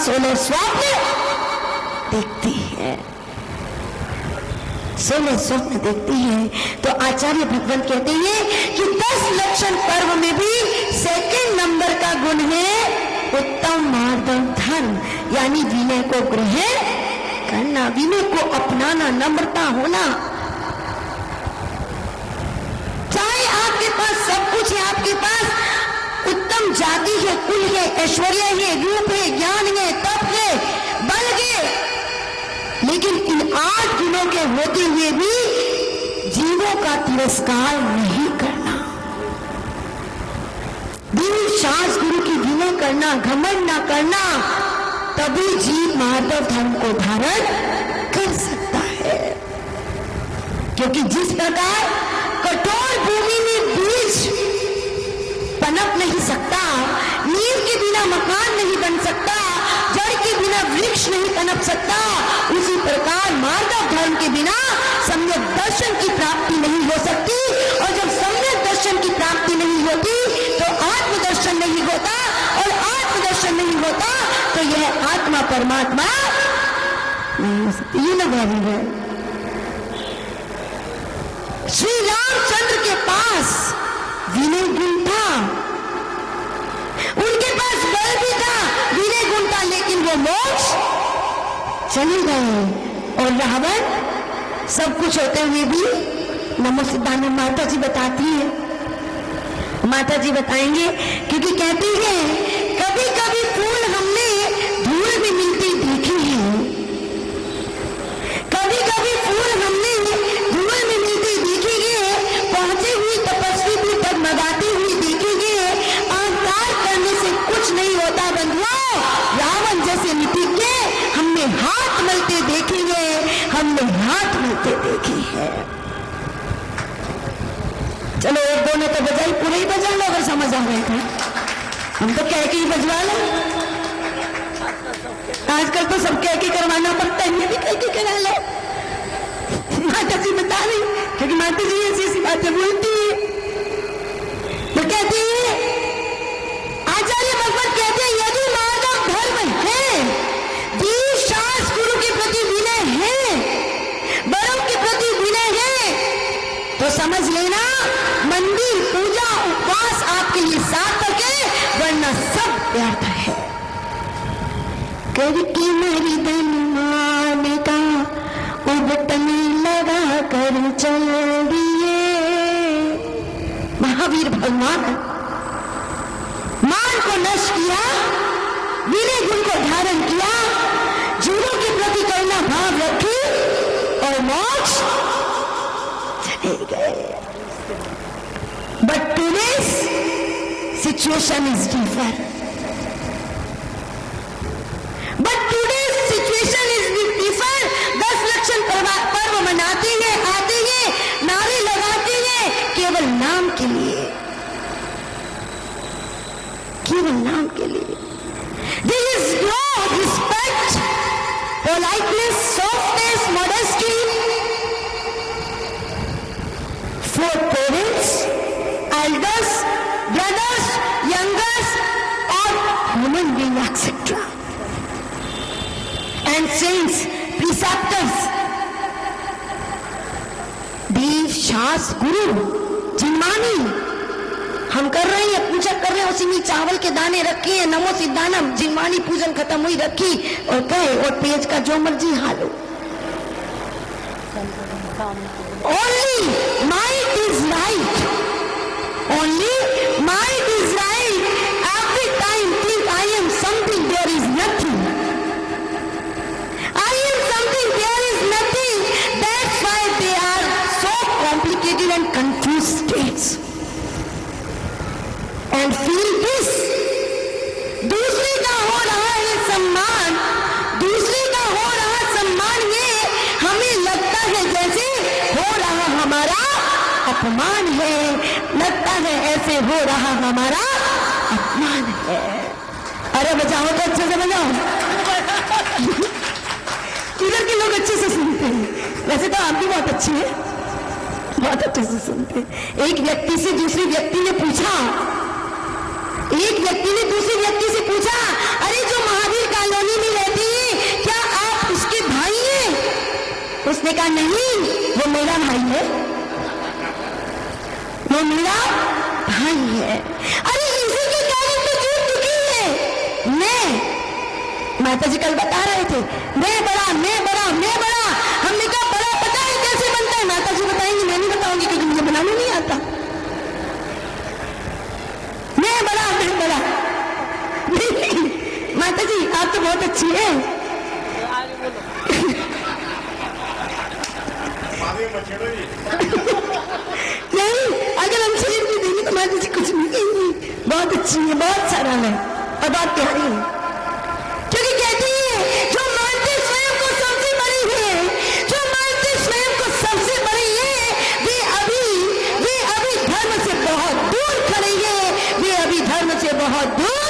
16 स्वप्न देखती है, 16 स्वप्न देखती है। तो आचार्य भगवान कहते हैं कि 10 लक्षण पर्व में भी सेकंड नंबर का गुण है उत्तम मार्दव धर्म, यानी विनय को ग्रहण करना, विनय को अपनाना, नम्रता होना। चाहे आपके पास सब कुछ है, आपके पास उत्तम जाति है, कुल है, ऐश्वर्य है, रूप है, ज्ञान है, तप है, बल है, लेकिन इन 8 गुणों के होते हुए भी जीवों का तिरस्कार नहीं करना, दिव्य शास्त्र गुरु की विनय करना, घमंड न करना, तभी जीव माधव धर्म को धारण कर सकता है। क्योंकि जिस प्रकार कठोर भूमि में बीज पनप नहीं सकता, नींव के बिना मकान नहीं बन सकता, जड़ के बिना वृक्ष नहीं पनप सकता, उसी प्रकार माधव धर्म के बिना सम्यक दर्शन की प्राप्ति नहीं हो सकती। और जब सम्यक दर्शन की प्राप्ति नहीं होती तो आत्मदर्शन नहीं होता, और आत्मदर्शन नहीं होता तो यह आत्मा परमात्मा नहीं हो सकती। ये लगा है श्री रामचंद्र के पास विनय गुण था, उनके पास बल भी था, विनय गुण था, लेकिन वो मोक्ष चले गए। और रावण सब कुछ होते हुए भी, नमो सिद्धांत माता जी बताती है, माता जी बताएंगे, क्योंकि कहती है कभी कभी फूल हमने धूल में मिलते देखे हैं, कभी कभी फूल हमने धूल में मिलते देखेंगे, पहुंचे हुई तपस्वी भी डगमगाती हुई देखेंगे। अहंकार करने से कुछ नहीं होता बंधुओं, रावण जैसे लिपि के हमने हाथ मलते देखेंगे, हमने हाथ मलते देखे हैं। चलो एक दो ने तो बजाई, पूरे ही बजा लो अगर समझ आ रहे थे, हम तो कह के ही बजवा लो। आजकल तो सब कह के करवाना पड़ता है, ये भी कह के करा लो। माता जी बता रही, क्योंकि माता जी ऐसी ऐसी बातें बोलती है, तो कहती है आचार्य भगवत कहते हैं यदि माधव धर्म है, दीन शास्त्र गुरु के प्रति विनय है, बड़ों के प्रति विनय है, तो समझ लेना मंदिर पूजा उपवास आपके लिए सार्थक है, वरना सब व्यर्थ है। करके मेरी धन मान का उबटन लगा कर चल दिए। महावीर भगवान मान को नष्ट किया, विनय गुण को धारण किया, जीवों के प्रति करुणा भाव रखी और मोक्ष चले गए। But today's situation is different. But today's situation is different. 10 लक्षण पर्व मनाते हैं, आते हैं, नारे लगाते हैं, केवल नाम के लिए, केवल नाम के लिए। There is no respect, politeness, softness, modesty for parents, elders, brothers, youngers, or human being, etc. And saints, preceptors, देव शास्त्र गुरु जिनमानी हम कर रहे हैं, पूजा कर रहे हैं, उसी में चावल के दाने रखे हैं, नमो सिद्धानम, जिनमानी पूजन खत्म हुई रखी और कहे, और पेज का जो मर्जी हालो। Only might is right. Only might is right. Every time think I am something, there is nothing. I am something, there is nothing. That's why they are so complicated and confused states. And feel this. दूसरे का हो रहा है सम्मान, दूसरे का हो रहा सम्मान, ये हमें लगता है जैसे हो रहा हमारा अपमान है, लगता है ऐसे हो रहा हमारा अपमान है। अरे बचाओ तो अच्छे से बजाओ। इधर के लोग अच्छे से सुनते हैं, वैसे तो आप भी बहुत अच्छे हैं, बहुत अच्छे से सुनते हैं। एक व्यक्ति से दूसरे व्यक्ति ने पूछा, एक व्यक्ति ने दूसरे व्यक्ति से पूछा, अरे जो महावीर कॉलोनी उसने कहा नहीं, वो मेरा भाई है, वो मेरा भाई है। अरे इसी के कारण तो जीत चुकी है। मैं माता जी कल बता रहे थे, मैं बड़ा मैं बड़ा मैं बड़ा। हमने कहा बड़ा पता है कैसे बनता है? माता जी बताएंगी, मैं नहीं बताऊंगी क्योंकि मुझे बनाना नहीं आता। मैं बड़ा मैं बड़ा। नहीं माता जी आप तो बहुत अच्छी है। नहीं अगर हम शरीर भी देंगे तो माता जी कुछ नहीं कहेंगी, बहुत अच्छी है, बहुत सारा है और बहुत प्यारी है। क्योंकि कहती है जो मानते स्वयं को सबसे बड़ी है, जो मानते स्वयं को सबसे बड़ी है, वे अभी धर्म से बहुत दूर खड़े हैं, वे अभी धर्म से बहुत दूर